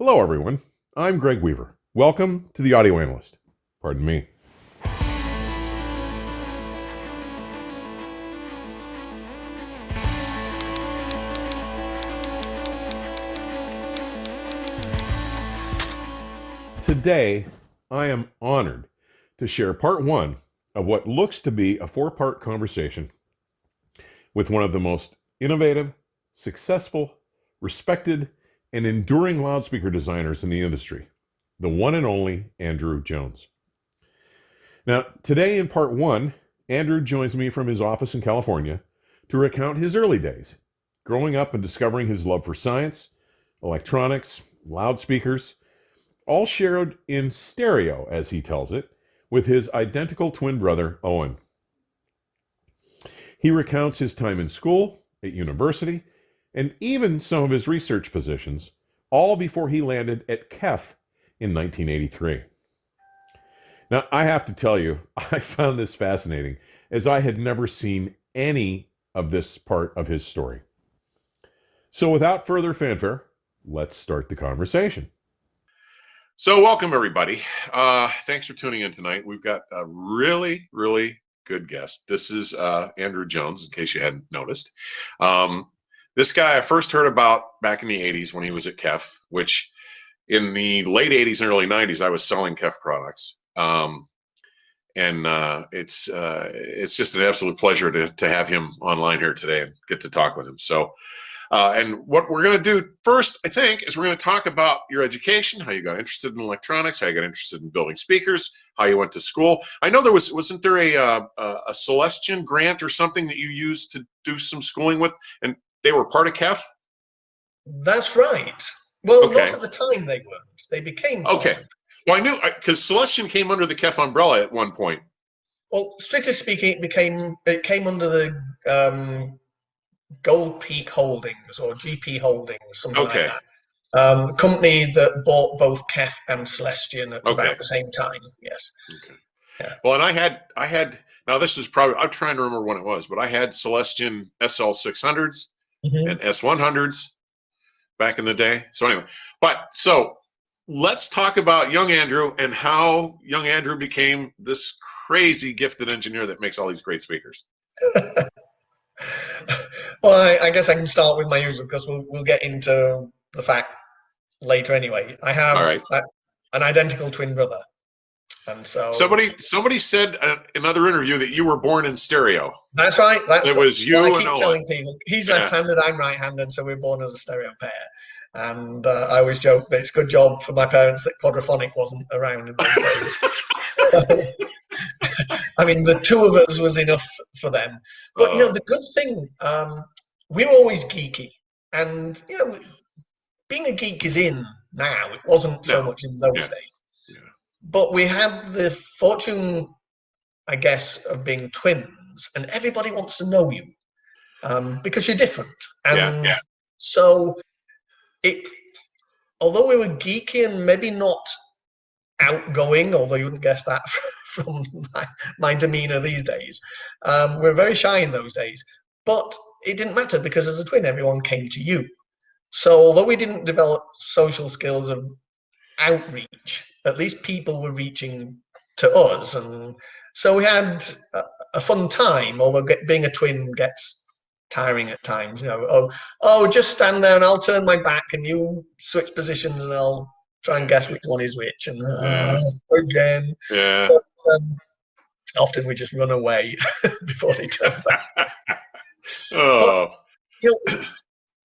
Hello, everyone. I'm Greg Weaver. Welcome to the Audio Analyst. Pardon me. Today, I am honored to share part one of what looks to be a four-part conversation with one of the most innovative, successful, respected, and enduring loudspeaker designers in the industry, the one and only Andrew Jones. Now, today in part one, Andrew joins me from his office in California to recount his early days, growing up and discovering his love for science, electronics, loudspeakers, all shared in stereo, as he tells it, with his identical twin brother, Owen. He recounts his time in school, at university, and even some of his research positions, all before he landed at KEF in 1983. Now, I have to tell you, I found this fascinating, as I had never seen any of this part of his story. So without further fanfare, let's start the conversation. So welcome, everybody. Thanks for tuning in tonight. We've got a really, really good guest. This is Andrew Jones, in case you hadn't noticed. This guy I first heard about back in the 80s when he was at KEF, which in the late 80s and early 90s, I was selling KEF products. It's just an absolute pleasure to have him online here today and get to talk with him. So, and what we're going to do first, I think, is we're going to talk about your education, how you got interested in electronics, how you got interested in building speakers, how you went to school. I know wasn't there a Celestion grant or something that you used to do some schooling with, and they were part of KEF? That's right. Well, Okay. not at the time they weren't. They became okay. Well, I knew because Celestion came under the KEF umbrella at one point. Well, strictly speaking, it came under the Gold Peak Holdings or GP Holdings, something like that. The company that bought both KEF and Celestion at about the same time. Yes. Okay. Yeah. Well, and I had now this is probably I'm trying to remember when it was, but I had Celestion SL600s and S100s back in the day. So anyway, so let's talk about young Andrew and how young Andrew became this crazy gifted engineer that makes all these great speakers. Well, I guess I can start with my usual because we'll get into the fact later anyway. I have an identical twin brother, and so somebody said in another interview that you were born in stereo. That's right. It was you and Owen. Telling people he's left-handed, I'm right-handed, so we're born as a stereo pair. And I always joke that it's a good job for my parents that quadraphonic wasn't around in those days. I mean, the two of us was enough for them. But, the good thing, we were always geeky. And, being a geek is in now. It wasn't so much in those days. Yeah. But we had the fortune, I guess, of being twins. And everybody wants to know you because you're different. And so although we were geeky and maybe not outgoing, although you wouldn't guess that from my demeanor these days, we're very shy in those days. But it didn't matter because as a twin, everyone came to you. So although we didn't develop social skills of outreach, at least people were reaching to us. And so we had a fun time, although being a twin gets tiring at times, just stand there and I'll turn my back and you switch positions and I'll try and guess which one is which, and again. Yeah. But, often we just run away before they turn back. But,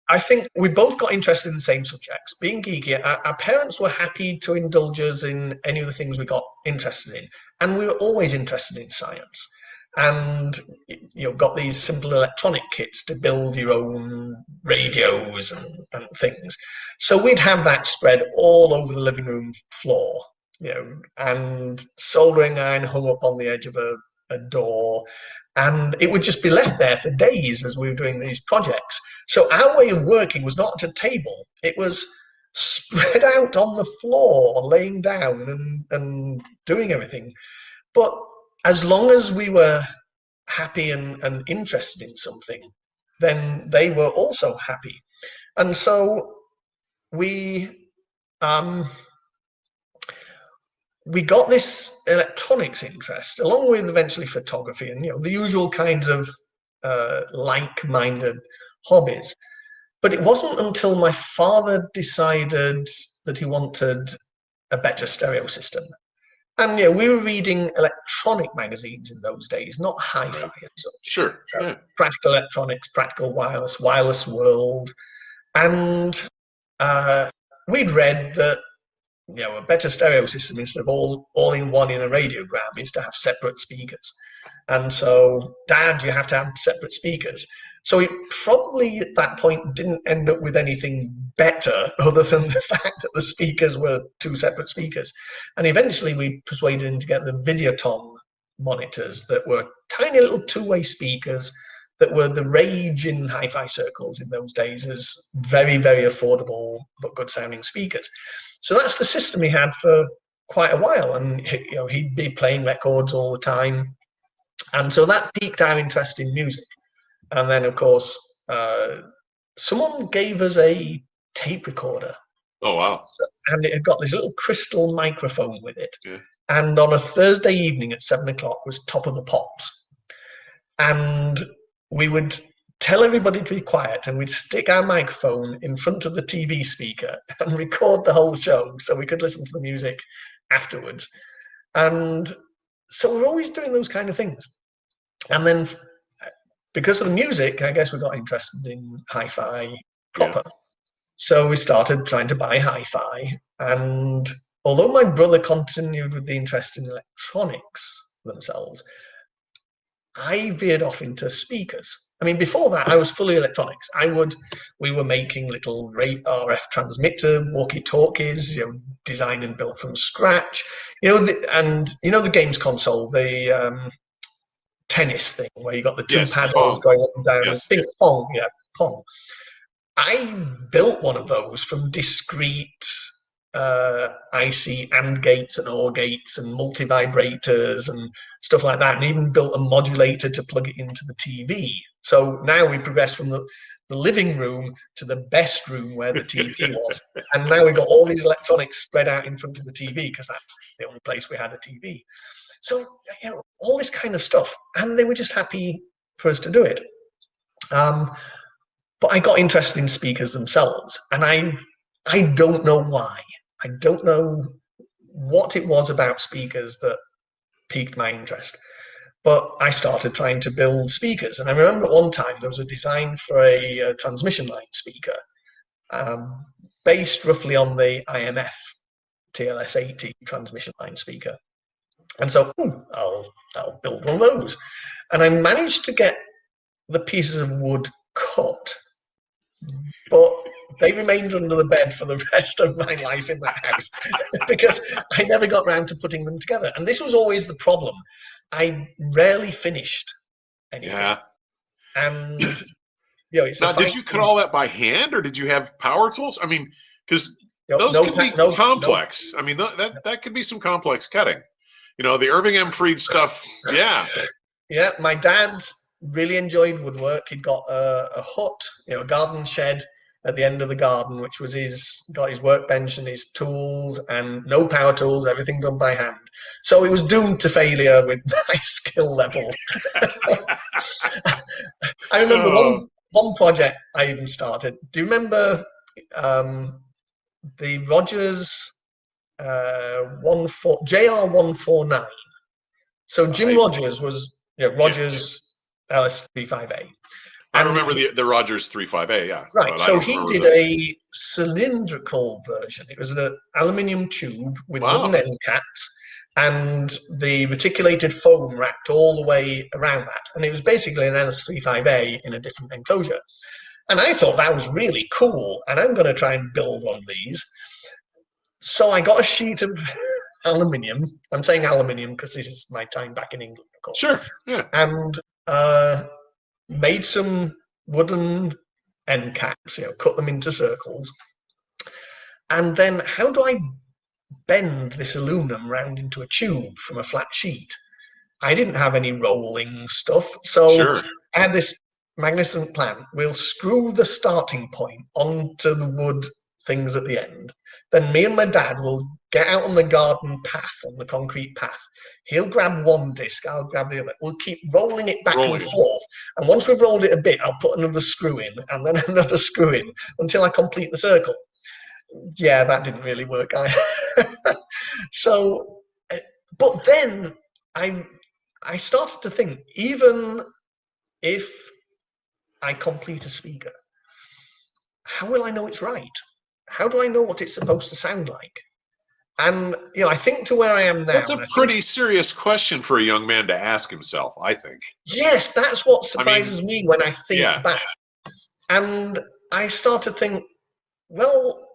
I think we both got interested in the same subjects. Being geeky, our parents were happy to indulge us in any of the things we got interested in, and we were always interested in science. And got these simple electronic kits to build your own radios and things. So we'd have that spread all over the living room floor, and soldering iron hung up on the edge of a door, and it would just be left there for days as we were doing these projects. So our way of working was not at a table; it was spread out on the floor, laying down and doing everything. But as long as we were happy and interested in something, then they were also happy. And so we we got this electronics interest, along with eventually photography and the usual kinds of like-minded hobbies. But it wasn't until my father decided that he wanted a better stereo system. And we were reading electronic magazines in those days, not hi-fi Right. and such. Sure. So Yeah. Practical Electronics, Practical Wireless, Wireless World, and we'd read that a better stereo system instead of all in one in a radiogram is to have separate speakers. And so, Dad, you have to have separate speakers. So it probably at that point didn't end up with anything better other than the fact that the speakers were two separate speakers. And eventually we persuaded him to get the Videoton monitors that were tiny little two-way speakers that were the rage in hi-fi circles in those days as very, very affordable but good sounding speakers. So that's the system he had for quite a while, and he'd be playing records all the time, and so that piqued our interest in music. And then, of course, someone gave us a tape recorder. Oh wow! And it had got this little crystal microphone with it. Yeah. And on a Thursday evening at 7:00 was Top of the Pops, and we would tell everybody to be quiet, and we'd stick our microphone in front of the TV speaker and record the whole show so we could listen to the music afterwards. And so we're always doing those kind of things. And then because of the music, I guess we got interested in hi-fi proper. Yeah. So we started trying to buy hi-fi. And although my brother continued with the interest in electronics themselves, I veered off into speakers. I mean, before that, I was fully electronics. We were making little RF transmitter walkie-talkies, designed and built from scratch. The games console, the tennis thing where you got the two paddles going up and down. Yes. Ping pong, pong. I built one of those from discrete IC AND gates and OR gates and multi-vibrators and stuff like that, and even built a modulator to plug it into the TV. So now we progressed from the living room to the best room where the TV was. And now we've got all these electronics spread out in front of the TV because that's the only place we had a TV. So, all this kind of stuff. And they were just happy for us to do it. But I got interested in speakers themselves. And I don't know why. I don't know what it was about speakers that piqued my interest. But I started trying to build speakers. And I remember at one time there was a design for a transmission line speaker based roughly on the IMF TLS-80 transmission line speaker. And so I'll build one of those. And I managed to get the pieces of wood cut, but they remained under the bed for the rest of my life in that house because I never got round to putting them together. And this was always the problem. I rarely finished anything. Yeah. And now, did you cut all that by hand, or did you have power tools? I mean, because those can be complex. I mean, that could be some complex cutting. The Irving M. Fried stuff. Yeah. Yeah, my dad really enjoyed woodwork. He'd got a hut, a garden shed at the end of the garden, which was got his workbench and his tools, and no power tools, everything done by hand. So it was doomed to failure with my skill level. I remember one project I even started. Do you remember the Rogers JR149? So Jim Rogers was Rogers LS35A. I remember the Rogers 35A, yeah. Right, so he did a cylindrical version. It was an aluminium tube with wooden end caps and the reticulated foam wrapped all the way around that. And it was basically an LS35A in a different enclosure. And I thought that was really cool, and I'm going to try and build one of these. So I got a sheet of aluminium. I'm saying aluminium because this is my time back in England, of course. Sure, yeah. And made some wooden end caps, cut them into circles. And then how do I bend this aluminum round into a tube from a flat sheet? I didn't have any rolling stuff. So I had this magnificent plan. We'll screw the starting point onto the wood things at the end, then me and my dad will get out on the garden path, on the concrete path. He'll grab one disc, I'll grab the other. We'll keep rolling it back and forth. And once we've rolled it a bit, I'll put another screw in and then another screw in until I complete the circle. Yeah, that didn't really work. So, but then I started to think, even if I complete a speaker, how will I know it's right? How do I know what it's supposed to sound like? And I think to where I am now. That's a pretty serious question for a young man to ask himself, I think. Yes, that's what surprises me when I think back. And I start to think, well,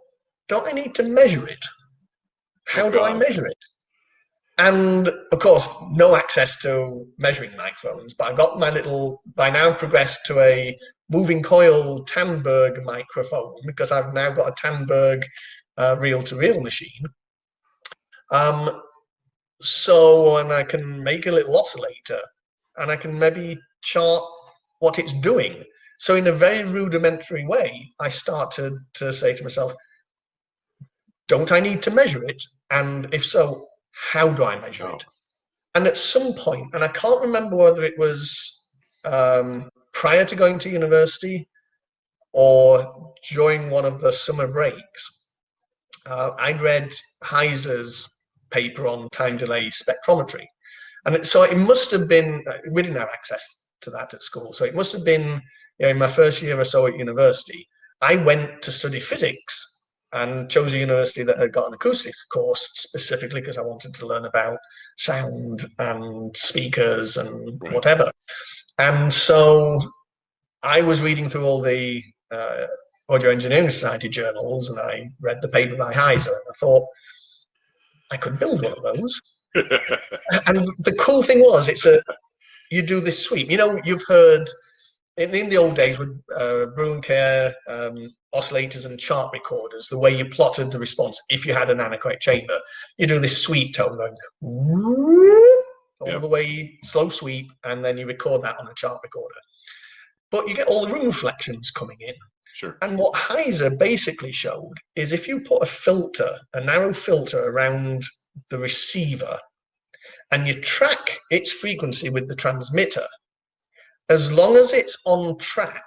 don't I need to measure it? How do I measure it? And of course, no access to measuring microphones, but I've got my little, by now progressed to a moving coil Tandberg microphone, because I've now got a Tandberg reel-to-reel machine. So, and I can make a little oscillator, and I can maybe chart what it's doing. So in a very rudimentary way, I start to say to myself, don't I need to measure it? And if so, how do I measure it? And at some point, and I can't remember whether it was prior to going to university or during one of the summer breaks, I'd read Heiser's paper on time delay spectrometry. And so it must have been, we didn't have access to that at school. So it must have been, in my first year or so at university, I went to study physics and chose a university that had got an acoustics course specifically because I wanted to learn about sound and speakers and whatever. And so I was reading through all the Audio Engineering Society journals, and I read the paper by Heiser, and I thought, I could build one of those. And the cool thing was, you do this sweep. You've heard in the old days with Bruin-Kerr oscillators and chart recorders, the way you plotted the response if you had an anechoic chamber, you do this sweep tone going all the way, slow sweep, and then you record that on a chart recorder. But you get all the room reflections coming in. Sure. And what Heiser basically showed is if you put a narrow filter around the receiver, and you track its frequency with the transmitter, as long as it's on track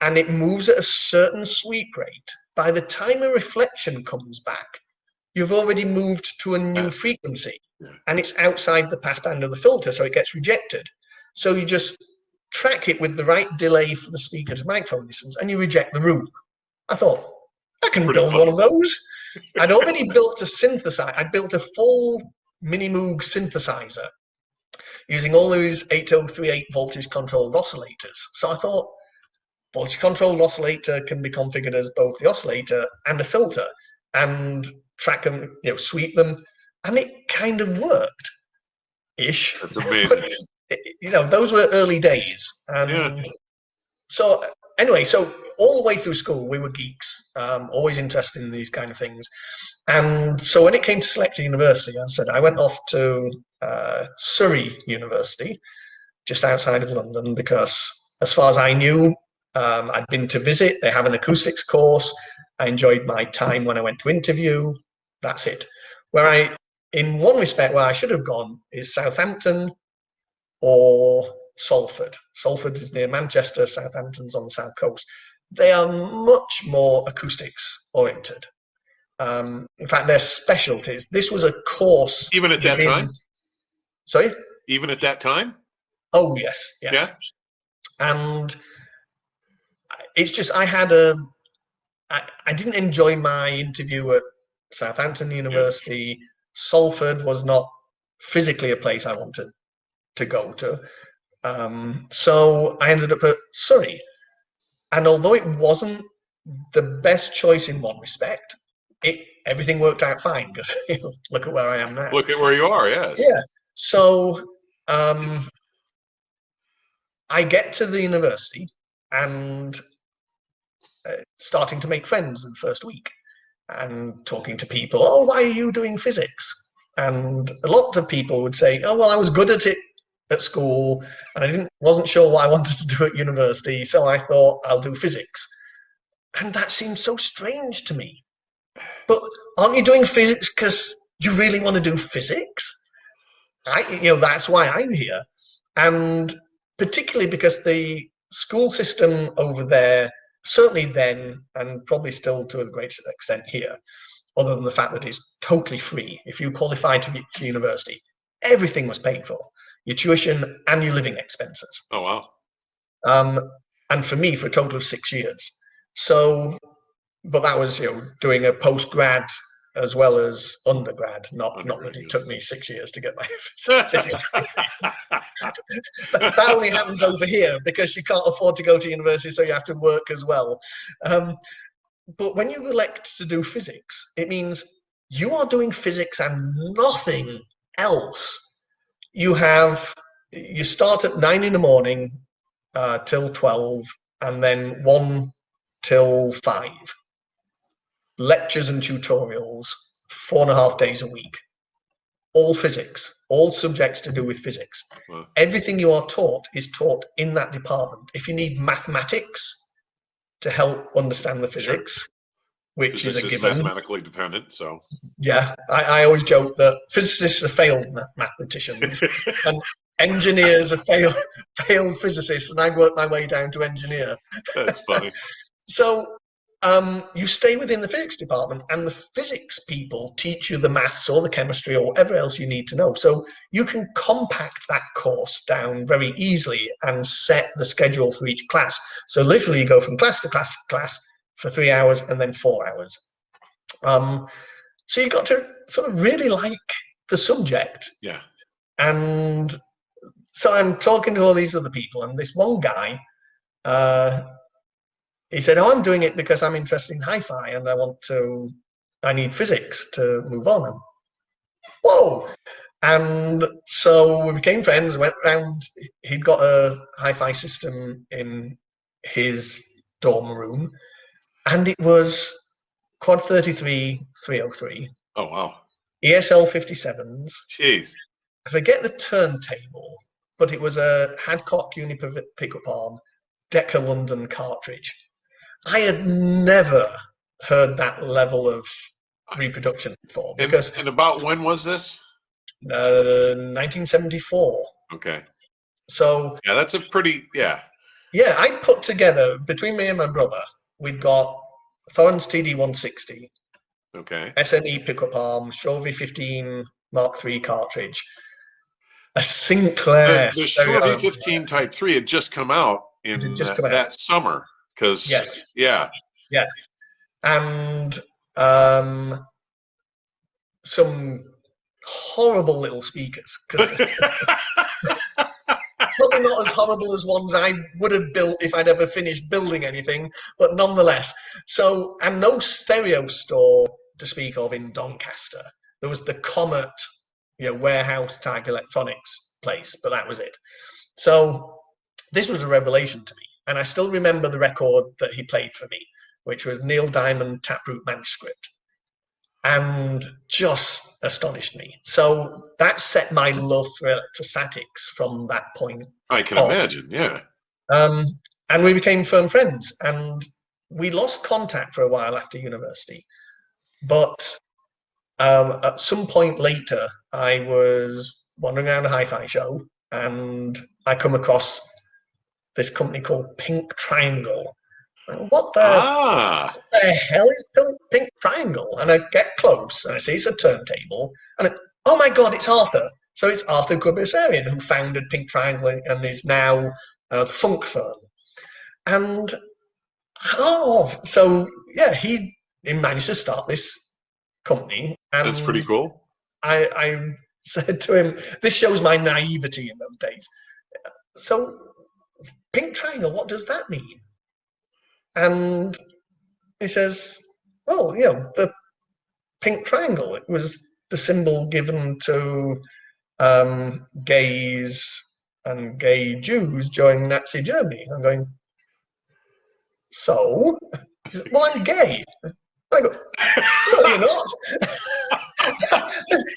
and it moves at a certain sweep rate, by the time a reflection comes back, you've already moved to a new frequency, and it's outside the passband of the filter, so it gets rejected. So you just track it with the right delay for the speaker to microphone distance, and you reject the room. I thought, I can build one of those. I'd already built a synthesizer. I built a full Mini Moog synthesizer using all these 8038 voltage controlled oscillators. So I thought, voltage controlled oscillator can be configured as both the oscillator and a filter, and track them, sweep them, and it kind of worked ish. That's amazing. Those were early days. And so anyway, so all the way through school, we were geeks, always interested in these kind of things. And so when it came to selecting university, as I said, I went off to Surrey University, just outside of London, because as far as I knew, I'd been to visit. They have an acoustics course. I enjoyed my time when I went to interview. That's it. In one respect, where I should have gone is Southampton or Salford. Salford is near Manchester, Southampton's on the south coast. They are much more acoustics oriented. In fact, their specialties. This was a course. Even at that time? Sorry? Even at that time? Oh, yes. Yeah. And it's just, I didn't enjoy my interview at Southampton University. Salford was not physically a place I wanted to go to. So I ended up at Surrey. And although it wasn't the best choice in one respect, everything worked out fine, because look at where I am now. Look at where you are, yes. Yeah. So I get to the university and starting to make friends in the first week and talking to people. Oh, why are you doing physics? And a lot of people would say, oh, well, I was good at it at school and I wasn't sure what I wanted to do at university, so I thought I'll do physics. And that seemed so strange to me. But aren't you doing physics because you really want to do physics? That's why I'm here. And particularly because the school system over there, certainly then, and probably still to a greater extent here, other than the fact that it's totally free. If you qualified to university, everything was paid for, your tuition and your living expenses. Oh, wow. And for me, for a total of 6 years. So, but that was, doing a post-grad as well as undergrad, not that it took me 6 years to get my physics degree. That only happens over here because you can't afford to go to university, so you have to work as well. But when you elect to do physics, it means you are doing physics and nothing else. You start at 9 in the morning till 12, and then 1 till 5. Lectures and tutorials, 4.5 days a week. All physics, all subjects to do with physics. Wow. Everything you are taught is taught in that department. If you need mathematics to help understand the physics, Sure. which Physics is a given. mathematically dependent, so. Yeah, I always joke that physicists are failed mathematicians and engineers are failed physicists, and I worked my way down to engineer. That's funny. So you stay within the physics department, and the physics people teach you the maths or the chemistry or whatever else you need to know. So you can compact that course down very easily and set the schedule for each class. So literally you go from class to class to class for 3 hours and then 4 hours. So you got to sort of really like the subject. Yeah. And so I'm talking to all these other people, and this one guy, he said, "Oh, I'm doing it because I'm interested in hi-fi and I need physics to move on." And, whoa! And so we became friends, went round, he'd got a hi-fi system in his dorm room, and it was Quad 33 303. Oh, wow. ESL 57s. Jeez. I forget the turntable, but it was a Hadcock pickup arm, Decca London cartridge. I had never heard that level of reproduction before. Because and about when was this? 1974. Okay. So yeah, that's a pretty Yeah, I put together, between me and my brother, we'd got Thorn's TD160. Okay. SME pickup arm, Shore 15 Mark III cartridge, a Sinclair. The Shore V15 Type 3 had just come out in that summer. Yes. Yeah. Yeah. And some horrible little speakers. Probably not as horrible as ones I would have built if I'd ever finished building anything, but nonetheless. So, and no stereo store to speak of in Doncaster. There was the Comet, warehouse type electronics place, but that was it. So this was a revelation to me. And I still remember the record that he played for me, which was Neil Diamond Taproot Manuscript, and just astonished me. So that set my love for electrostatics from that point I can on. imagine, yeah. And we became firm friends, and we lost contact for a while after university. But at some point later, I was wandering around a hi-fi show, and I come across this company called Pink Triangle. What the hell is Pink Triangle? And I get close, and I see it's a turntable, and oh my God, it's Arthur. So it's Arthur Gubersarian, who founded Pink Triangle and is now a funk firm. And so yeah, he managed to start this company. And that's pretty cool. I said to him, this shows my naivety in those days. So Pink Triangle, what does that mean? And he says, well, the Pink Triangle, it was the symbol given to gays and gay Jews during Nazi Germany. I'm going, so? He said, well, I'm gay. I go, no, you're not.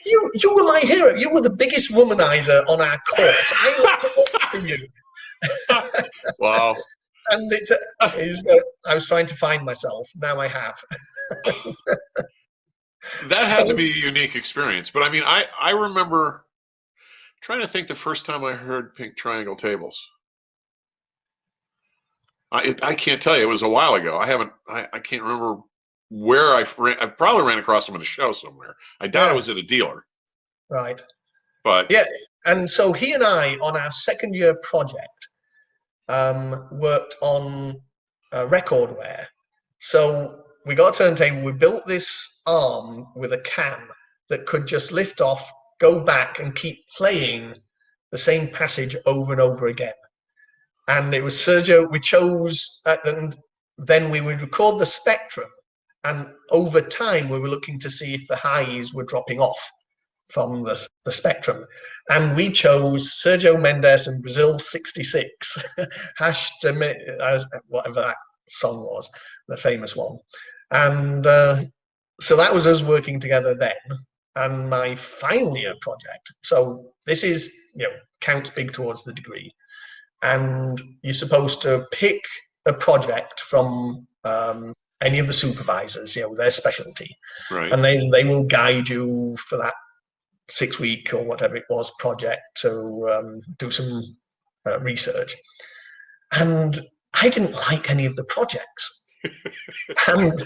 You were my hero. You were the biggest womanizer on our course. I looked up to you. Wow. And I was trying to find myself. Now I have. That had to be a unique experience. But I mean, I remember trying to think the first time I heard pink triangle tables. I can't tell you. It was a while ago. I can't remember where I probably ran across them at a show somewhere. I doubt it was at a dealer. Right. But yeah, and so he and I, on our second year project, worked on recordware. So we got a turntable. We built this arm with a cam that could just lift off, go back, and keep playing the same passage over and over again. And it was Sergio. We chose, and then we would record the spectrum. And over time, we were looking to see if the highs were dropping off from the spectrum. And we chose Sergio Mendes and Brazil 66, whatever that song was, the famous one. And so that was us working together then. And my final year project. So this is, counts big towards the degree. And you're supposed to pick a project from any of the supervisors, their specialty. right. And they will guide you for that 6-week or whatever it was project to do some research. And I didn't like any of the projects. And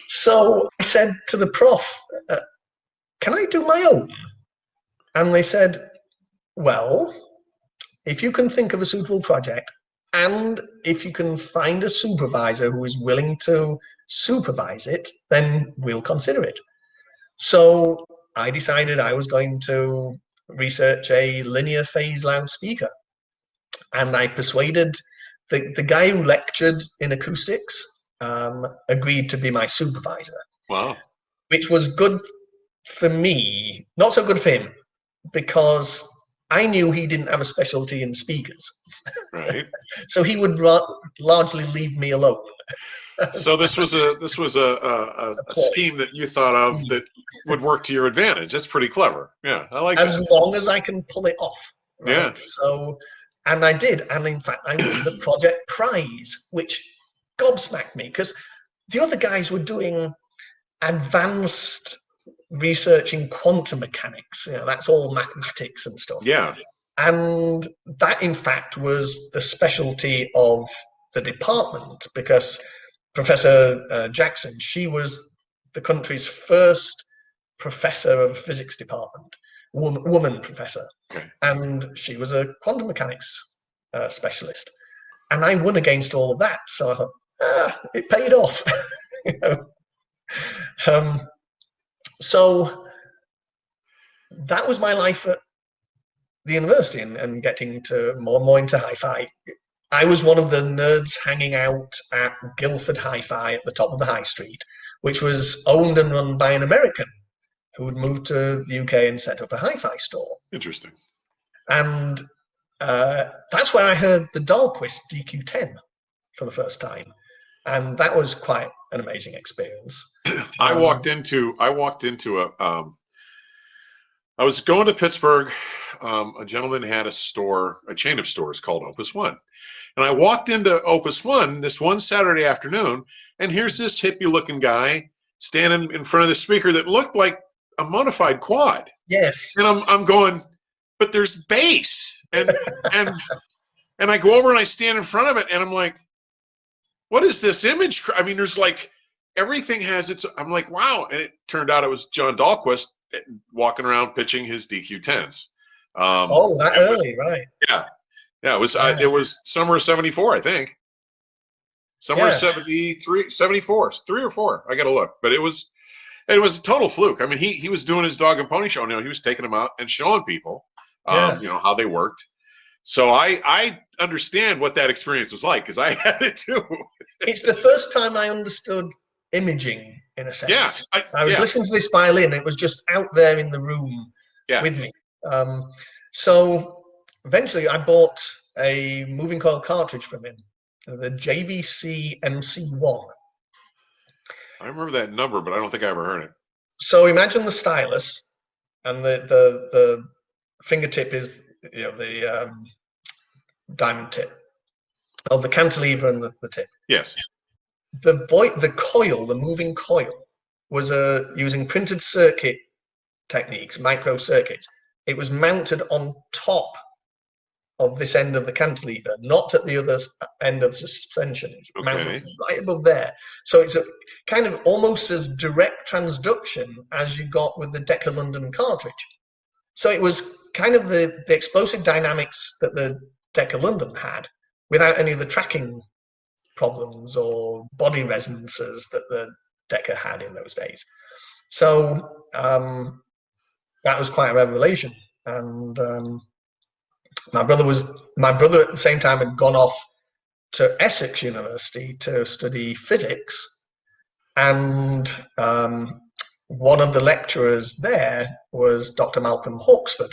so I said to the prof, can I do my own? And they said, well, if you can think of a suitable project and if you can find a supervisor who is willing to supervise it, then we'll consider it. So I decided I was going to research a linear phase loudspeaker. And I persuaded the guy who lectured in acoustics, agreed to be my supervisor. Wow. Which was good for me, not so good for him, because I knew he didn't have a specialty in speakers. Right. So he would largely leave me alone. So this was a scheme that you thought of that would work to your advantage. That's pretty clever. Yeah, I like as that. long as I can pull it off. Right? Yeah. So, and I did, and in fact, I won the project prize, which gobsmacked me because the other guys were doing advanced research in quantum mechanics. That's all mathematics and stuff. Yeah. And that, in fact, was the specialty of the department because Professor Jackson, she was the country's first professor of physics department, woman professor. Okay. And she was a quantum mechanics specialist. And I won against all of that. So I thought, it paid off. So that was my life at the university and getting to more and more into hi-fi. I was one of the nerds hanging out at Guildford Hi-Fi at the top of the high street, which was owned and run by an American who had moved to the UK and set up a hi-fi store. Interesting. And that's where I heard the Dahlquist DQ10 for the first time. And that was quite an amazing experience. I walked into I was going to Pittsburgh. A gentleman had a chain of stores called Opus One. And I walked into Opus One this one Saturday afternoon, and here's this hippie-looking guy standing in front of the speaker that looked like a modified quad. Yes. And I'm going, but there's bass. And I go over and I stand in front of it, and I'm like, what is this image? I mean, there's like everything has its. I'm like, wow. And it turned out it was John Dahlquist walking around pitching his DQ10s. That early, right? Yeah. Yeah, it was summer of 74, I think. Summer of 73, 74, 3 or 4. I got to look. But it was a total fluke. I mean, he was doing his dog and pony show. He was taking them out and showing people, how they worked. So I understand what that experience was like because I had it too. It's the first time I understood imaging in a sense. Yeah, I was listening to this violin. It was just out there in the room with me. So eventually I bought a moving coil cartridge from him, the JVC MC1. I remember that number, but I don't think I ever heard it. So imagine the stylus, and the fingertip is the diamond tip, of the cantilever and the tip. Yes. The coil, the moving coil, was using printed circuit techniques, micro circuits. It was mounted on top of this end of the cantilever, not at the other end of the suspension. It's mounted right above there. So it's a kind of almost as direct transduction as you got with the Decker London cartridge. So it was kind of the explosive dynamics that the Decker London had without any of the tracking problems or body resonances that the Decker had in those days. So that was quite a revelation. And my brother at the same time had gone off to Essex University to study physics, and one of the lecturers there was Dr. Malcolm Hawksford,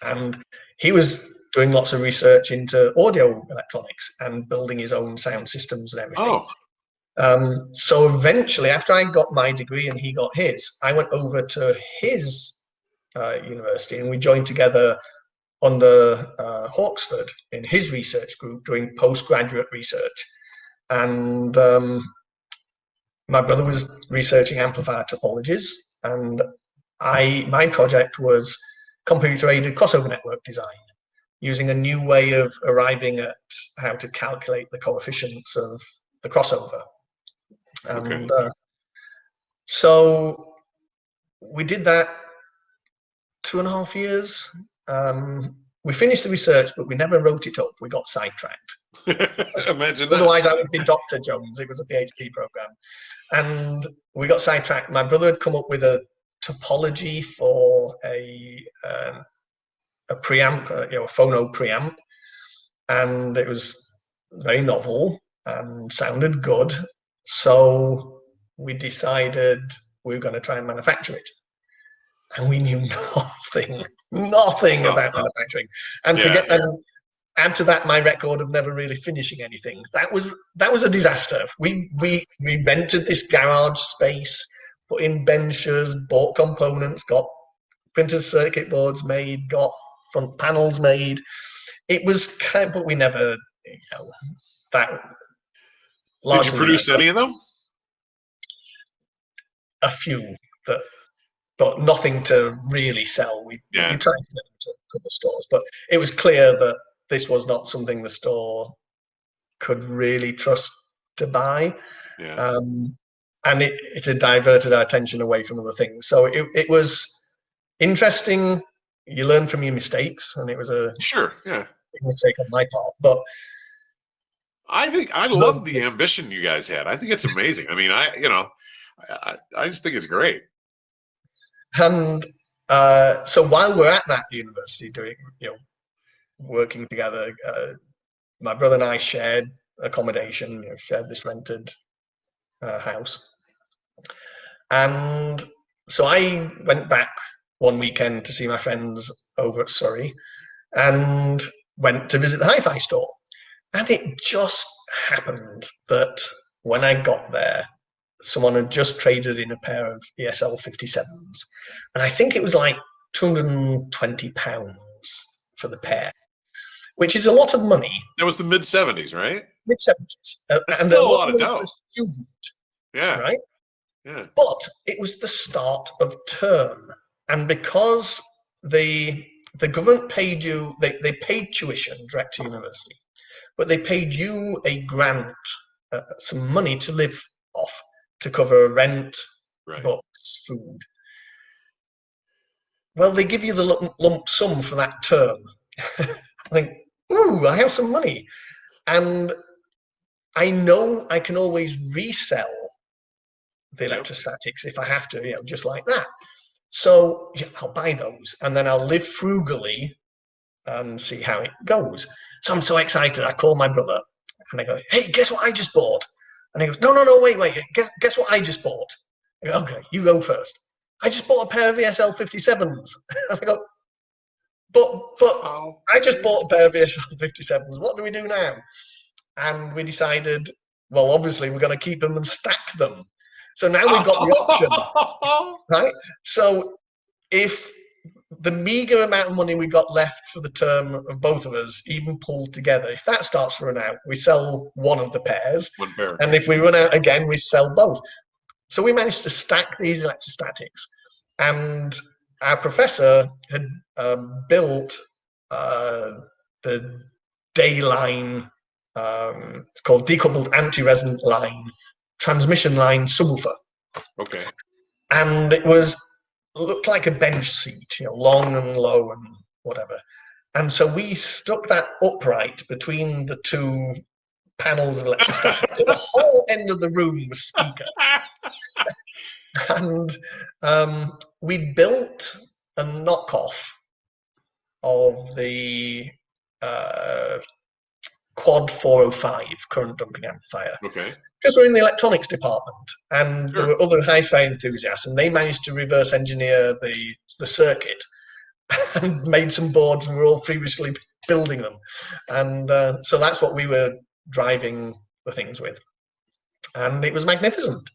and he was doing lots of research into audio electronics and building his own sound systems and everything. So eventually, after I got my degree and he got his, I went over to his university, and we joined together under Hawksford in his research group doing postgraduate research. And my brother was researching amplifier topologies, and my project was computer-aided crossover network design, using a new way of arriving at how to calculate the coefficients of the crossover. And so we did that 2.5 years. We finished the research, but we never wrote it up. We got sidetracked. Imagine Otherwise, that. I would be Dr. Jones. It was a PhD program. And we got sidetracked. My brother had come up with a topology for a preamp, a phono preamp. And it was very novel and sounded good. So we decided we were going to try and manufacture it. And we knew nothing about manufacturing. And and add to that my record of never really finishing anything. That was a disaster. We rented this garage space, put in benches, bought components, got printed circuit boards made, got front panels made. It was but we never, that. Did you produce any of them? A few but nothing to really sell. We tried to get them to a couple of stores, but it was clear that this was not something the store could really trust to buy. And it had diverted our attention away from other things. So it was interesting. You learn from your mistakes, and it was a big mistake on my part. But I love the ambition you guys had. I think it's amazing. I mean, I just think it's great. And so while we're at that university doing, working together, my brother and I shared accommodation, shared this rented house. And so I went back one weekend to see my friends over at Surrey and went to visit the hi-fi store. And it just happened that when I got there, someone had just traded in a pair of ESL 57s. And I think it was like £220 for the pair, which is a lot of money. It was the mid-70s, right? Mid-70s. That's still a lot of dough. Student, yeah. Right? Yeah. But it was the start of term. And because the government paid you, they paid tuition direct to university, but they paid you a grant, some money to live off, to cover rent, books, food. Well, they give you the lump sum for that term. I think, ooh, I have some money. And I know I can always resell the electrostatics if I have to, just like that. So I'll buy those, and then I'll live frugally and see how it goes. So I'm so excited. I call my brother, and I go, hey, guess what I just bought? And he goes, no, wait. Guess what I just bought? I go, okay, you go first. I just bought a pair of ESL 57s. I go, but I just bought a pair of ESL 57s. What do we do now? And we decided, well, obviously we're going to keep them and stack them. So now we've got the option, right? So if the meager amount of money we got left for the term of both of us, even pulled together, if that starts to run out, we sell one of the pairs. One pair. And if we run out again, we sell both. So we managed to stack these electrostatics. And our professor had built the Dayline, it's called decoupled anti-resonant line, transmission line subwoofer. Okay. And it looked like a bench seat, long and low and whatever. And so we stuck that upright between the two panels of electrostatics. So the whole end of the room was speaker. And we built a knockoff of the Quad 405 current dumping amplifier. Okay. Because we're in the electronics department, and Sure. there were other hi-fi enthusiasts, and they managed to reverse engineer the circuit and made some boards, and we're all feverishly building them. And so that's what we were driving the things with, and it was magnificent.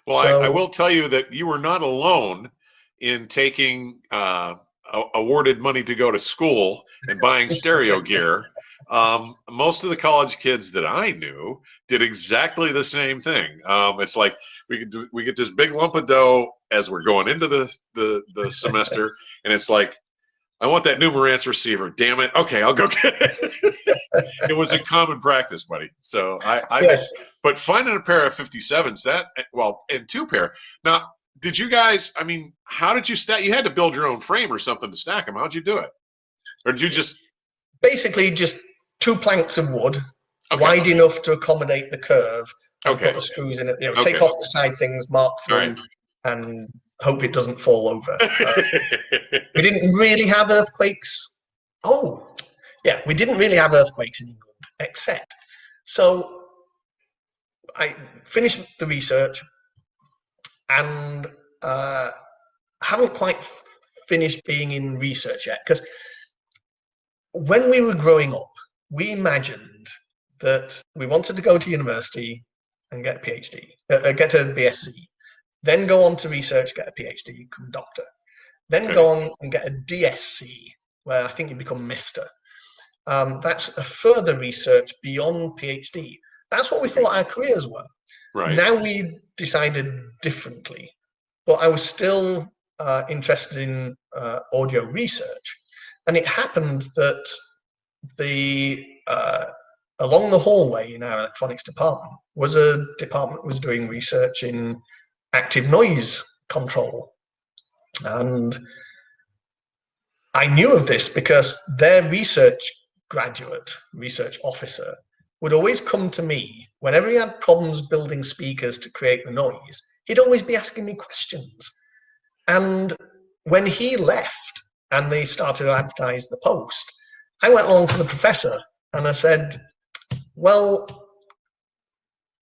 Well, So, I will tell you that you were not alone in taking awarded money to go to school and buying stereo gear. Most of the college kids that I knew did exactly the same thing. It's like we get this big lump of dough as we're going into the semester, and it's like, I want that Numarance receiver. Damn it! Okay, I'll go get it. It was a common practice, buddy. So yes. but finding a pair of 57s, and two pair. Now, did you guys? I mean, how did you stack? You had to build your own frame or something to stack them. How'd you do it? Or did you just Basically just two planks of wood, Okay. wide enough to accommodate the curve, and Okay. put the screws in it. Okay. Take off the side things, mark All through, right. and hope it doesn't fall over. We didn't really have earthquakes. Oh, yeah, we didn't really have earthquakes in England, except. So I finished the research and haven't quite finished being in research yet, because when we were growing up, we imagined that we wanted to go to university and get a PhD, get a BSc, then go on to research, get a PhD, become a doctor, then go on and get a DSc, where I think you become Mister. That's a further research beyond PhD. That's what we thought our careers were. Right. Now we decided differently, but I was still interested in audio research. And it happened that along the hallway in our electronics department was a department that was doing research in active noise control. And I knew of this because their research officer, would always come to me whenever he had problems building speakers to create the noise. He'd always be asking me questions. And when he left and they started to advertise the post, I went along to the professor and I said, well,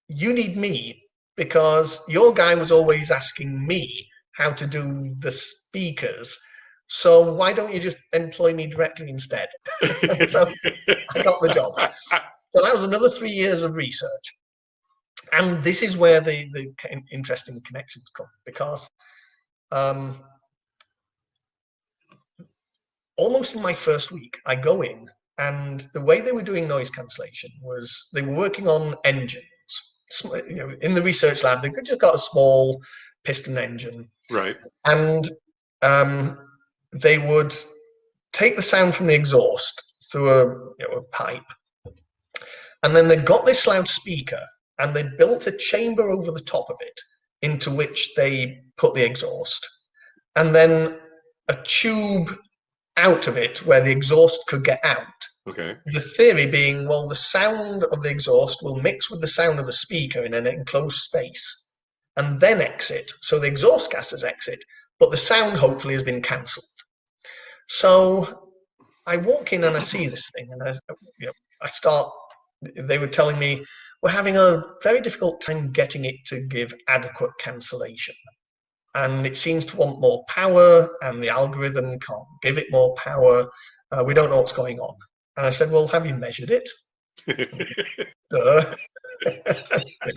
you need me because your guy was always asking me how to do the speakers. So why don't you just employ me directly instead? So I got the job. So that was another 3 years of research. And this is where the interesting connections come, because almost in my first week, I go in, and the way they were doing noise cancellation was they were working on engines. In the research lab, they just got a small piston engine. Right. And they would take the sound from the exhaust through a pipe. And then they got this loudspeaker and they built a chamber over the top of it into which they put the exhaust. And then a tube out of it where the exhaust could get out. Okay. The theory being, well, the sound of the exhaust will mix with the sound of the speaker in an enclosed space and then exit. So the exhaust gases exit, but the sound hopefully has been cancelled. So I walk in and I see this thing, and I start. They were telling me we're having a very difficult time getting it to give adequate cancellation, and it seems to want more power, and the algorithm can't give it more power. We don't know what's going on. And I said, well, have you measured it?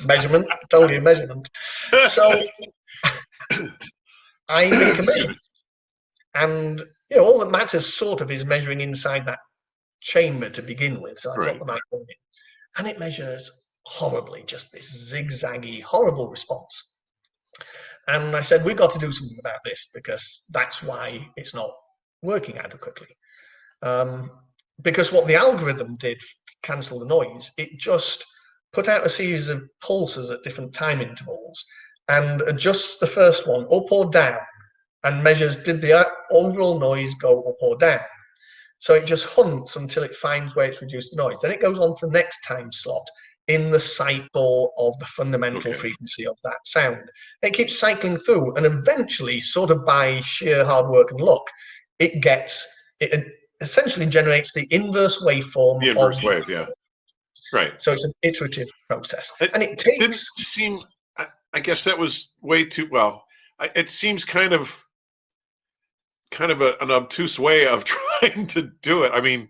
Measurement. I told you measurement. So I make a measurement, and all that matters sort of is measuring inside that chamber to begin with. So I drop the microphone in, and it measures horribly, just this zigzaggy, horrible response. And I said, we've got to do something about this, because that's why it's not working adequately. Because what the algorithm did to cancel the noise, it just put out a series of pulses at different time intervals and adjusts the first one up or down and measures, did the overall noise go up or down? So it just hunts until it finds where it's reduced the noise. Then it goes on to the next time slot in the cycle of the fundamental frequency of that sound. It keeps cycling through, and eventually, sort of by sheer hard work and luck, it essentially generates the inverse waveform. The inverse wave, yeah. Right. So it's an iterative process. And it didn't seem, I guess that was way too, well, it seems kind of an obtuse way of trying to do it. I mean,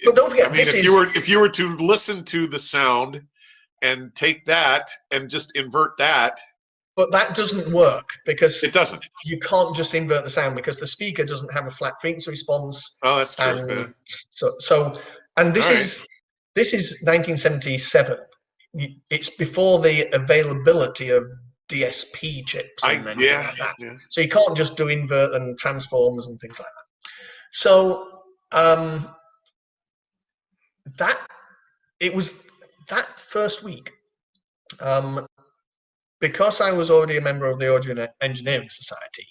but don't forget, if you were to listen to the sound and take that and just invert that. But that doesn't work, because it doesn't. You can't just invert the sound, because the speaker doesn't have a flat frequency response. Oh, that's true. And and this is 1977. It's before the availability of DSP chips and anything like that. Yeah. So you can't just do invert and transforms and things like that. So it was that first week, because I was already a member of the Audio Engineering Society,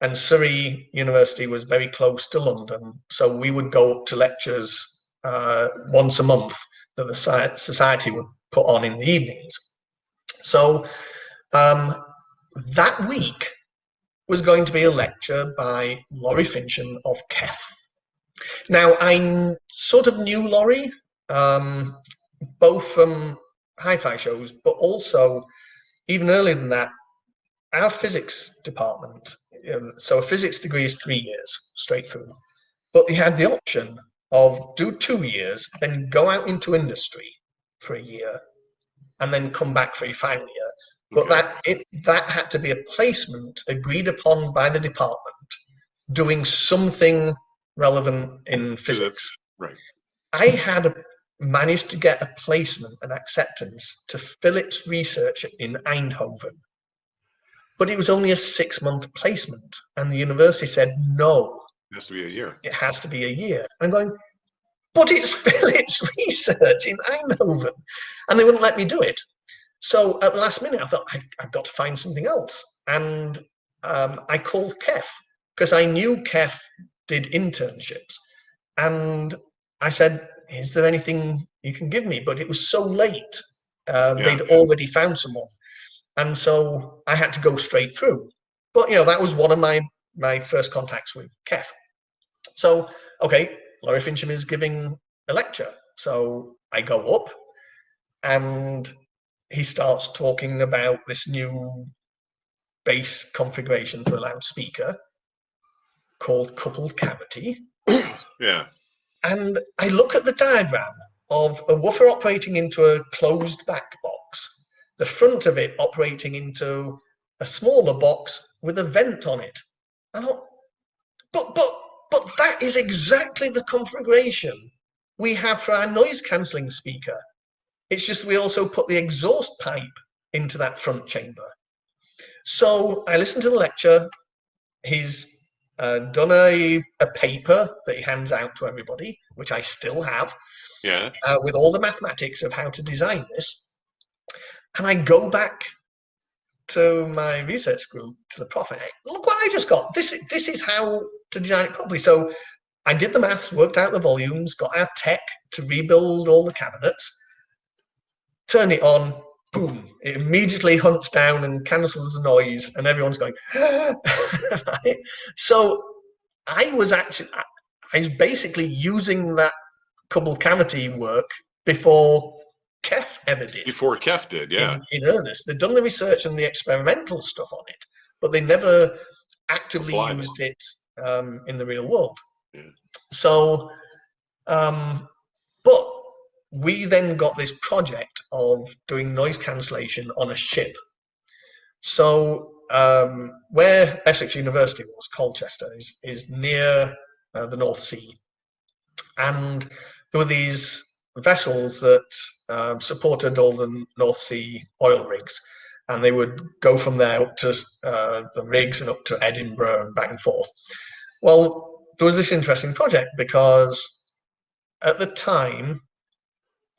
and Surrey University was very close to London, so we would go up to lectures once a month that the society would put on in the evenings. So that week was going to be a lecture by Laurie Fincham of KEF. Now, I sort of knew Laurie, both from hi-fi shows, but also even earlier than that, our physics department, so a physics degree is 3 years straight through, but they had the option of do 2 years, then go out into industry for a year, and then come back for your final year. But that had to be a placement agreed upon by the department, doing something relevant in physics. Right. I had managed to get a placement and acceptance to Philips Research in Eindhoven, but it was only a 6-month placement, and the university said no. It has to be a year. It has to be a year. I'm going, but it's Philips Research in Eindhoven, and they wouldn't let me do it. So at the last minute, I thought, I've got to find something else. And I called KEF, because I knew KEF did internships. And I said, is there anything you can give me? But it was so late. They'd already found someone. And so I had to go straight through. But, that was one of my first contacts with KEF. So, okay, Laurie Fincham is giving a lecture. So I go up, and he starts talking about this new bass configuration for a loudspeaker called coupled cavity. Yeah. And I look at the diagram of a woofer operating into a closed back box, the front of it operating into a smaller box with a vent on it. I thought, but that is exactly the configuration we have for our noise cancelling speaker. It's just we also put the exhaust pipe into that front chamber. So I listened to the lecture. He's done a paper that he hands out to everybody, which I still have, with all the mathematics of how to design this. And I go back to my research group, to the prof. Look what I just got. This is how to design it properly. So I did the maths, worked out the volumes, got our tech to rebuild all the cabinets, turn it on, boom, it immediately hunts down and cancels the noise, and everyone's going, right? So I was basically using that coupled cavity work before KEF ever did. Before KEF did, yeah. In earnest. They'd done the research and the experimental stuff on it, but they never actively used it in the real world. Yeah. So, but we then got this project of doing noise cancellation on a ship. So where Essex University was, Colchester, is near the North Sea. And there were these vessels that supported all the North Sea oil rigs. And they would go from there up to the rigs and up to Edinburgh and back and forth. Well, there was this interesting project because at the time,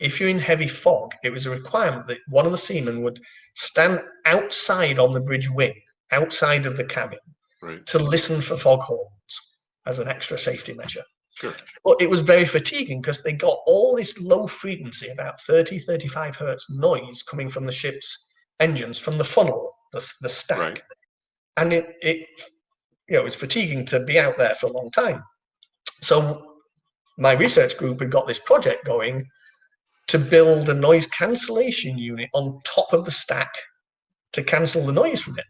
if you're in heavy fog, it was a requirement that one of the seamen would stand outside on the bridge wing, outside of the cabin, Right. to listen for foghorns as an extra safety measure. Sure. But it was very fatiguing because they got all this low frequency, about 30, 35 hertz noise coming from the ship's engines, from the funnel, the stack. Right. And it was fatiguing to be out there for a long time. So my research group had got this project going to build a noise cancellation unit on top of the stack to cancel the noise from it.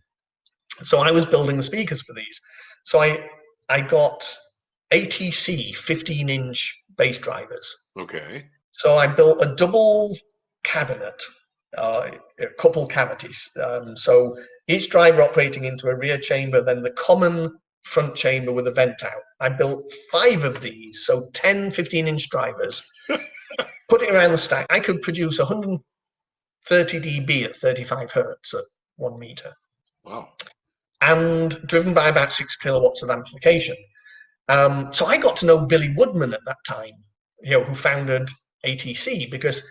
So I was building the speakers for these. So I got ATC 15-inch bass drivers. Okay. So I built a double cabinet, a couple cavities. So each driver operating into a rear chamber, then the common front chamber with a vent out. I built 5 of these, so 10 15-inch drivers, put it around the stack. I could produce 130 dB at 35 hertz at 1 meter. Wow. And driven by about 6 kilowatts of amplification. So I got to know Billy Woodman at that time, who founded ATC, because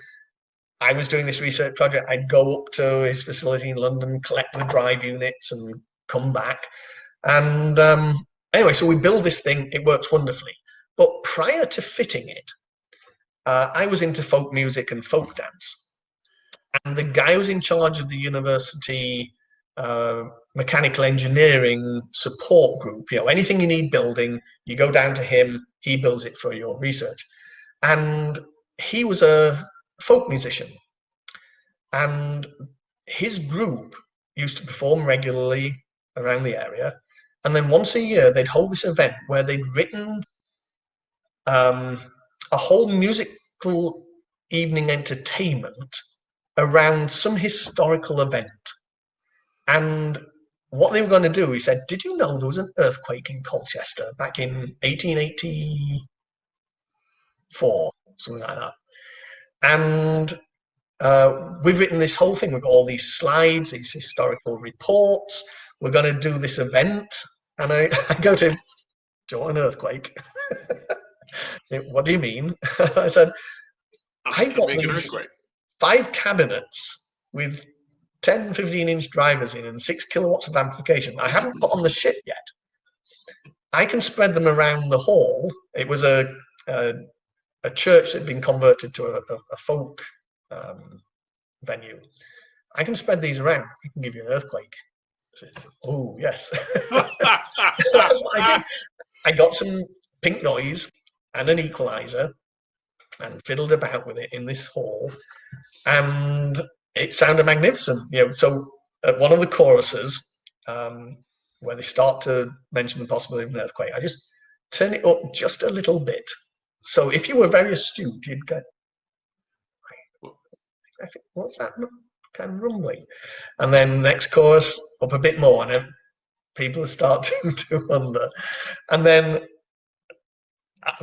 I was doing this research project. I'd go up to his facility in London, collect the drive units and come back. And anyway, so we build this thing. It works wonderfully. But prior to fitting it, I was into folk music and folk dance. And the guy who was in charge of the university mechanical engineering support group, anything you need building, you go down to him, he builds it for your research. And he was a folk musician. And his group used to perform regularly around the area. And then once a year, they'd hold this event where they'd written a whole musical evening entertainment around some historical event. And what they were going to do, he said, did you know there was an earthquake in Colchester back in 1884, something like that? And we've written this whole thing. We've got all these slides, these historical reports. We're going to do this event. And I go to him, do you want an earthquake? What do you mean? I said, I've got these 5 cabinets with 10, 15-inch drivers in and 6 kilowatts of amplification. I haven't put on the ship yet. I can spread them around the hall. It was a church that had been converted to a folk venue. I can spread these around. I can give you an earthquake. Oh, yes. That's what I did. I got some pink noise and an equalizer and fiddled about with it in this hall. And it sounded magnificent. So at one of the choruses, where they start to mention the possibility of an earthquake, I just turn it up just a little bit. So if you were very astute, you'd go, I think, what's that kind of rumbling? And then next chorus, up a bit more, and then people are starting to wonder. And then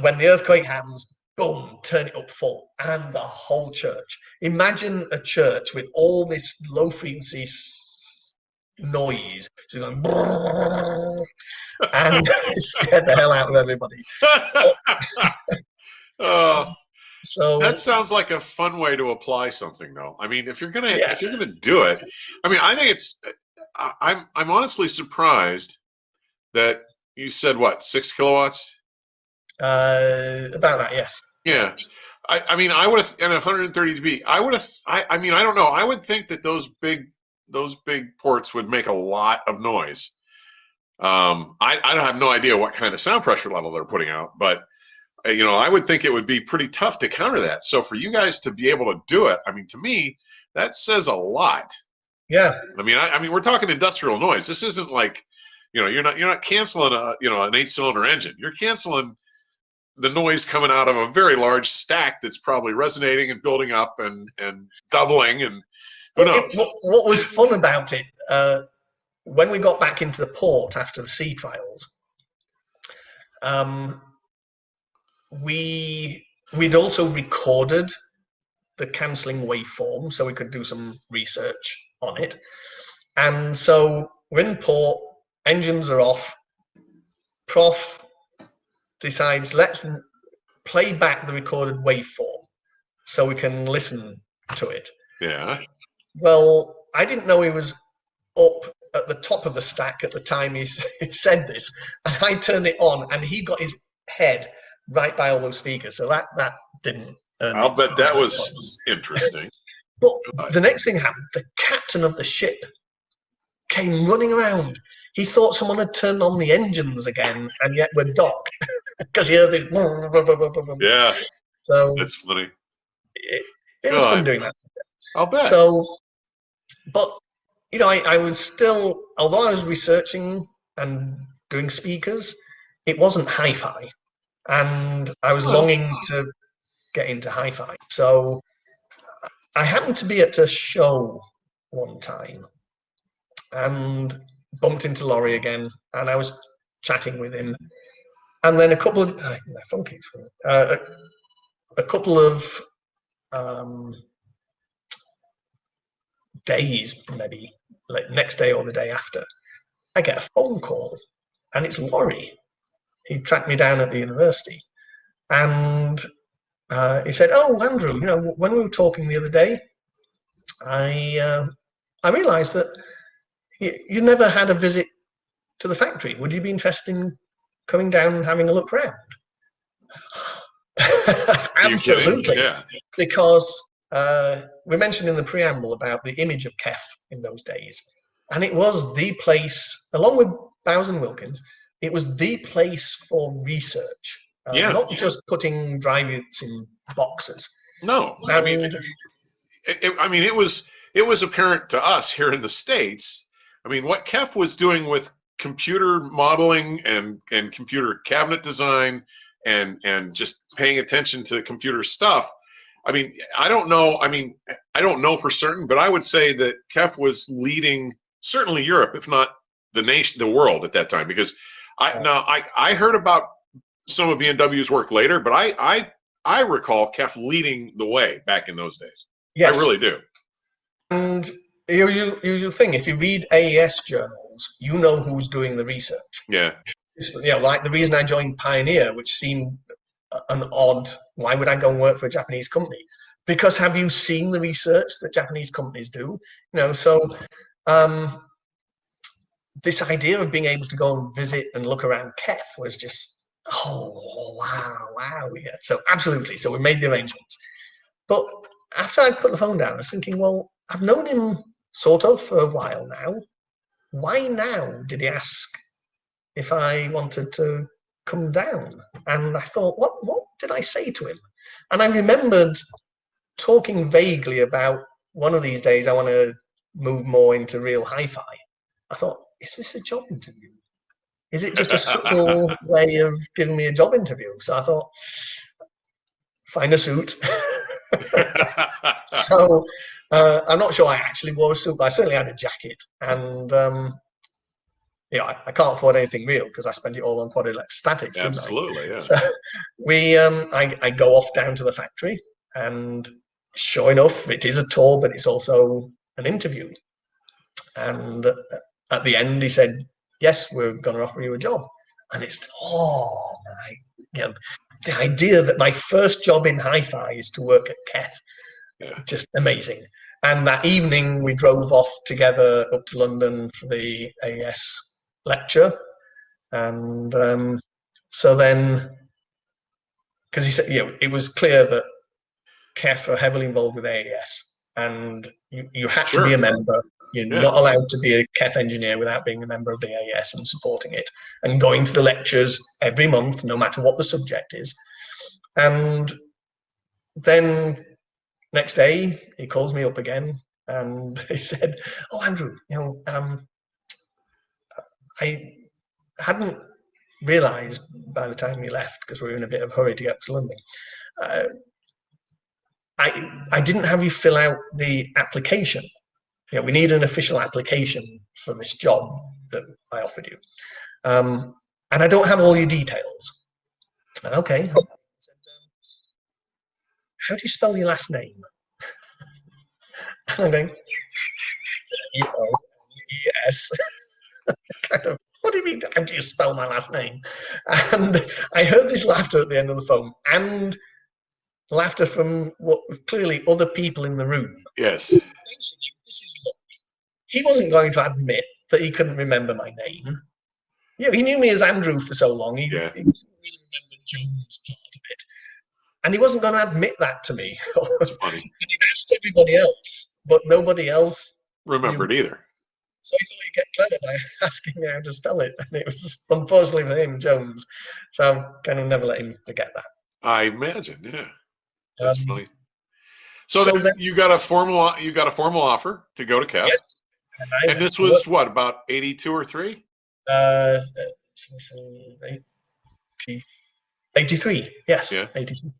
when the earthquake happens, boom, turn it up full, and the whole church. Imagine a church with all this low frequency noise, just going, and it scared the hell out of everybody. So that sounds like a fun way to apply something, though. I mean, if you're gonna do it, I mean, I think it's. I'm honestly surprised that you said what, 6 kilowatts? About that, yes. Yeah, I mean, I would have, and 130 dB. I would have. I mean, I don't know. I would think that those big ports would make a lot of noise. I don't have no idea what kind of sound pressure level they're putting out, but I would think it would be pretty tough to counter that. So for you guys to be able to do it, I mean, to me, that says a lot. Yeah. I mean, we're talking industrial noise. This isn't like, you're not canceling an 8-cylinder engine. You're canceling the noise coming out of a very large stack that's probably resonating and building up and doubling, and who knows. What was fun about it, when we got back into the port after the sea trials, we'd also recorded the cancelling waveform so we could do some research on it. And so we're in port, engines are off. Prof decides, let's play back the recorded waveform so we can listen to it. Yeah. Well, I didn't know he was up at the top of the stack at the time he said this, and I turned it on, and he got his head right by all those speakers. So that didn't. I'll bet that was interesting. But the next thing happened. The captain of the ship came running around. He thought someone had turned on the engines again, and yet we're docked because he heard this. Yeah. So that's funny. It was fun doing that. I'll bet. So, but I was still, although I was researching and doing speakers, it wasn't hi-fi, and I was longing to get into hi-fi. So I happened to be at a show one time and bumped into Laurie again, and I was chatting with him, and then a couple of days, maybe like next day or the day after, I get a phone call, and it's Laurie. He tracked me down at the university, and he said, "Oh, Andrew, when we were talking the other day, I realised that you never had a visit to the factory. Would you be interested in coming down and having a look round?" Absolutely, yeah. Because we mentioned in the preamble about the image of KEF in those days, and it was the place, along with Bowes and Wilkins, it was the place for research, not just putting dry units in boxes. No, I mean, it was apparent to us here in the States. I mean, what KEF was doing with computer modeling and computer cabinet design and just paying attention to computer stuff. I mean, I don't know. I mean, I don't know for certain, but I would say that KEF was leading certainly Europe, if not the world at that time. Because I heard about some of B&W's work later, but I recall KEF leading the way back in those days. Yes. I really do. And the usual thing, if you read AES journals, you know who's doing the research. Yeah. Like the reason I joined Pioneer, which seemed an odd, why would I go and work for a Japanese company? Because have you seen the research that Japanese companies do? So this idea of being able to go and visit and look around KEF was just, wow. Yeah. So absolutely. So we made the arrangements. But after I put the phone down, I was thinking, well, I've known him sort of for a while now. Why now did he ask if I wanted to come down? And I thought, what did I say to him? And I remembered talking vaguely about one of these days I want to move more into real hi-fi. I thought, is this a job interview? Is it just a subtle way of giving me a job interview? So I thought, find a suit. So I'm not sure I actually wore a suit, but I certainly had a jacket. And I can't afford anything real because I spent it all on quad-electrostatics. Absolutely, yeah. So I go off down to the factory, and sure enough, it is a tour, but it's also an interview. And at the end, he said, "Yes, we're going to offer you a job." And it's the idea that my first job in hi-fi is to work at KEF, just amazing. And that evening, we drove off together up to London for the AES lecture. And so then, because he said, it was clear that KEF are heavily involved with AES, and you had to be a member. You're not allowed to be a KEF engineer without being a member of the AES and supporting it and going to the lectures every month, no matter what the subject is. And then next day, he calls me up again, and he said, "Oh, Andrew, I hadn't realised by the time you left, because we were in a bit of a hurry to get to London, I didn't have you fill out the application we need an official application for this job that I offered you. And I don't have all your details. Okay. He said, how do you spell your last name? And I'm going, E40. Kind of, what do you mean, how do you spell my last name? And I heard this laughter at the end of the phone, and laughter from what was clearly other people in the room. Yes. Basically, this is look. He wasn't going to admit that he couldn't remember my name. He knew me as Andrew for so long. He didn't really remember Jones part of it. And he wasn't going to admit that to me. That's funny. And he'd asked everybody else, but nobody else remembered either. So he thought he'd get clever by asking me how to spell it. And it was, unfortunately for him, Jones. So I kind of never let him forget that. I imagine, yeah. That's funny. So, so then you got a formal offer to go to CAP. Yes. And this was what, about 82 or 3? 83. Yes. Yeah. 83.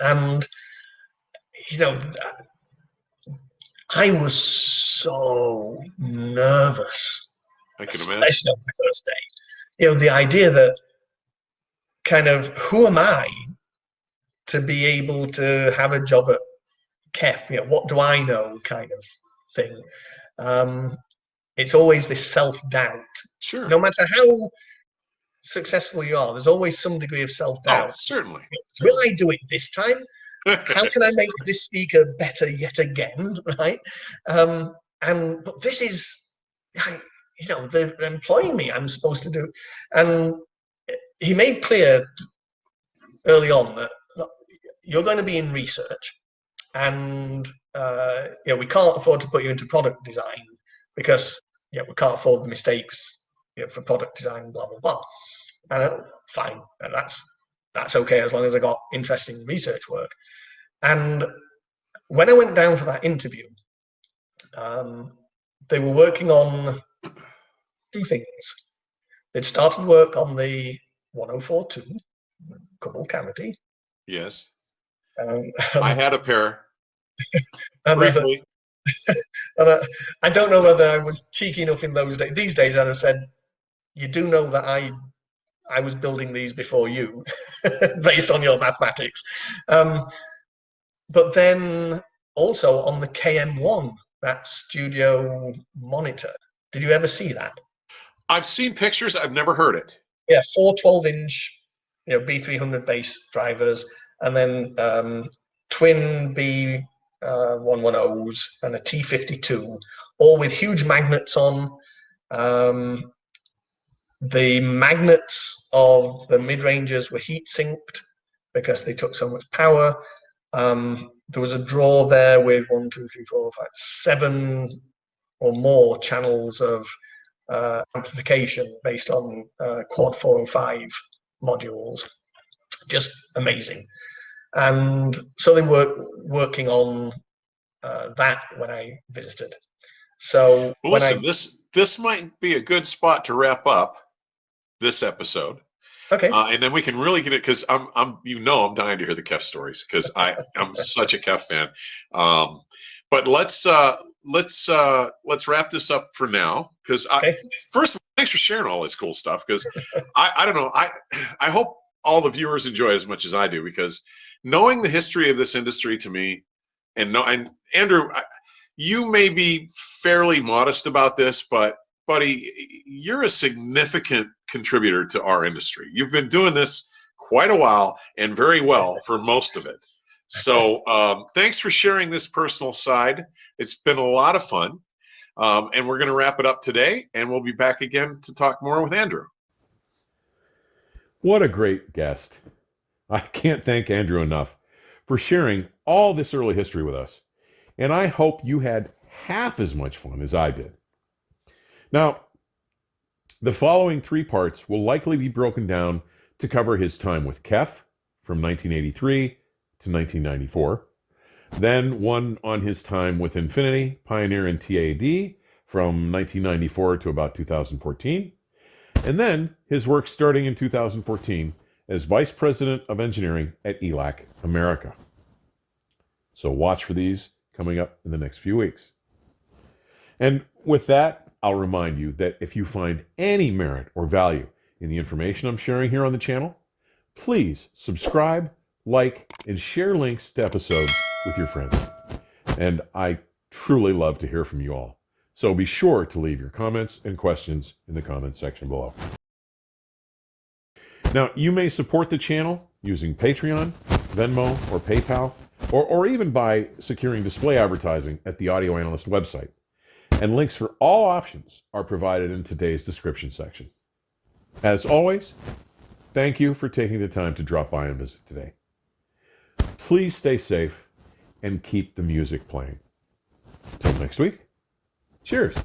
And I was so nervous. I can imagine. Especially on my first day. The idea that kind of, who am I to be able to have a job at KEF? What do I know kind of thing. It's always this self-doubt. Sure. No matter how successful you are, there's always some degree of self-doubt. Oh, certainly. Will I do it this time? How can I make this speaker better yet again? Right? But this is, they're employing me. I'm supposed to do. And he made clear early on that, look, you're going to be in research, and we can't afford to put you into product design because we can't afford the mistakes for product design, blah blah blah. And fine, and that's okay as long as I got interesting research work. And when I went down for that interview, they were working on 2 things. They'd started work on the 1042 couple cavity. Yes. I had a pair. Briefly. And I don't know whether I was cheeky enough in those days. These days, I'd have said, you do know that I was building these before you, based on your mathematics. But then also on the KM1, that studio monitor. Did you ever see that? I've seen pictures. I've never heard it. Yeah, 4 12-inch, B300 base drivers, and then twin B110s and a T52, all with huge magnets on. The magnets of the mid-rangers were heat sinked because they took so much power. There was a drawer there with 1, 2, 3, 4, 5, 7 or more channels of amplification based on quad 405 modules. Just amazing. And so they were working on that when I visited. So well, listen, this might be a good spot to wrap up this episode. Okay. And then we can really get it, because I'm dying to hear the KEF stories, because I'm such a KEF fan. But let's wrap this up for now, because first of all, thanks for sharing all this cool stuff, because I don't know, I hope all the viewers enjoy it as much as I do, because knowing the history of this industry to me, and Andrew, you may be fairly modest about this, but buddy, you're a significant contributor to our industry. You've been doing this quite a while and very well for most of it. So thanks for sharing this personal side. It's been a lot of fun. And we're going to wrap it up today, and we'll be back again to talk more with Andrew. What a great guest. I can't thank Andrew enough for sharing all this early history with us. And I hope you had half as much fun as I did. Now, the following 3 parts will likely be broken down to cover his time with KEF from 1983 to 1994, then one on his time with Infinity, Pioneer, and TAD from 1994 to about 2014, and then his work starting in 2014 as Vice President of Engineering at ELAC America. So watch for these coming up in the next few weeks. And with that, I'll remind you that if you find any merit or value in the information I'm sharing here on the channel, please subscribe, like, and share links to episodes with your friends. And I truly love to hear from you all. So be sure to leave your comments and questions in the comments section below. Now, you may support the channel using Patreon, Venmo, or PayPal, or even by securing display advertising at the Audio Analyst website. And links for all options are provided in today's description section. As always, thank you for taking the time to drop by and visit today. Please stay safe and keep the music playing. Till next week, cheers.